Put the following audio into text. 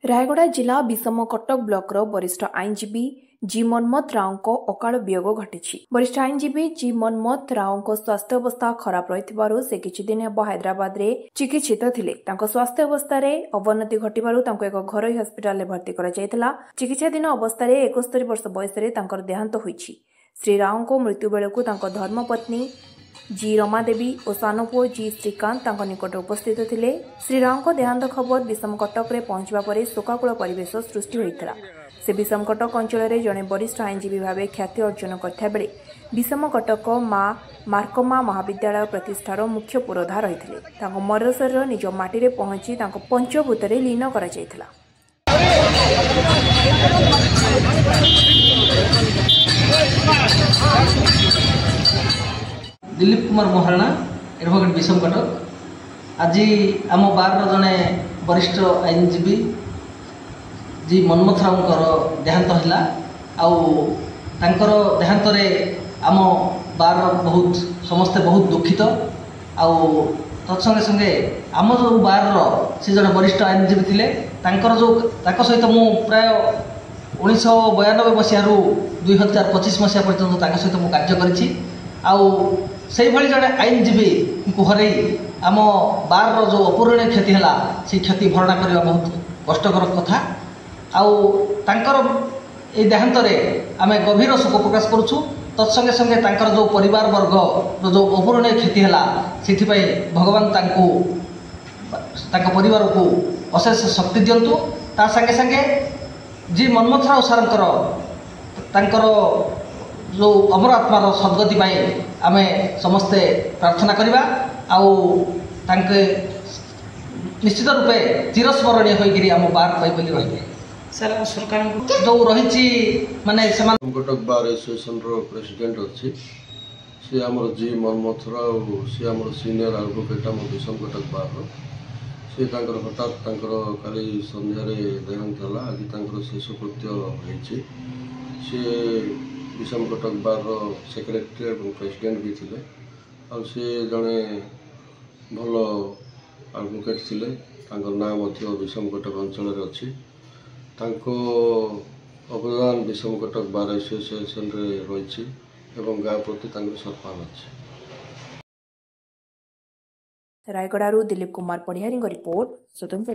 रायगड़ा जिला विषम कटक ब्लॉक वरिष्ठ आईनजीवी जी मनमथ राव अकाल वियोग घटी। वरिष्ठ आईनजीवी जी मनमथ राव स्वास्थ्य अवस्था खराब रही से किछि दिन हेब हैदराबाद रे चिकित्सित थिले। स्वास्थ्य अवस्था रे अवनति घटिबारु एक घरोई हस्पिटाल भर्ती करा जायतिला। चिकित्साधीन अवस्था 71 वर्ष बयस देहांत होईछि। श्री राव को मृत्यु बेलकु धर्मपत्नी जी रमादेवी और सानपुओ जी श्रीकांत निकट उपस्थित थिले। श्री राव देहांत खबर विषम कटक रे पहुंचवा परे शोकाकुल परिवेश सृष्टि होइतला। से विषम कटक अंचल रे जने वरिष्ठ आईनजीवी भावे ख्याति अर्जन करथा बेले विषम कटक मार्कमा महाविद्यालय प्रतिष्ठार मुख्य पुरोधा रहिथिले। तांको मर शरीर निज माटी रे पहुंची तांको पंचभूत रे लीन करा जायतिला। दिलीप कुमार महाराणा एडवोकेट विषम कटक आज आम बार जड़े वरिष्ठ आईनजीवी जी मनमथ राव देहांत है। आउर देहांत आम बार बहुत समस्ते बहुत दुखित। तत्संगे संगे आम जो बार से जड़े वरिष्ठ आईनजीवी थे सहित मु प्राय 1992 मसीह 2025 मसीहा पर्यटन सहित मु कार्य करी। आउ जड़े आईनजीवी को हर आम बार जो अपूरणीय क्षति है से क्षति भरणा करने बहुत कष्टकर कथा। आउर देहांत आम गभीर शोक प्रकाश करुचु। तत्संगे संगे जो परिवार वर्ग जो अपूरणीय क्षति है से भगवान परिवार को अशेष शक्ति दिंतु। ता संगे संगे जी मनमथ राव सार जो अमर आत्मार सद्गति आम समस्ते प्रार्थना करवा। निश्चित रूपे चिरस्मरणीय होकर आम बार पाई रही सरकार जो रही माने कटक बार एसोसिएशन प्रेसिडेंट अच्छी सी आम जी मनमथ राव सी आम सीनियर एडवोकेट आम विषम कटक बार सी हठात काली संध्यारे देहांत है। आज शेषकृत्य होती सी विषम कटक बार सेक्रेटरी और प्रेसिडेंट भी थे। सी जड़े भल एडवोकेट थे। नाम विषम कटक अंचल अच्छी अवदान विषम कटक बार एसोसिएशन रही गाँ प्रति सम्मान अच्छी। रायगड़ारू दिलीप कुमार पढ़ियारी रिपोर्ट स्वतंत्र।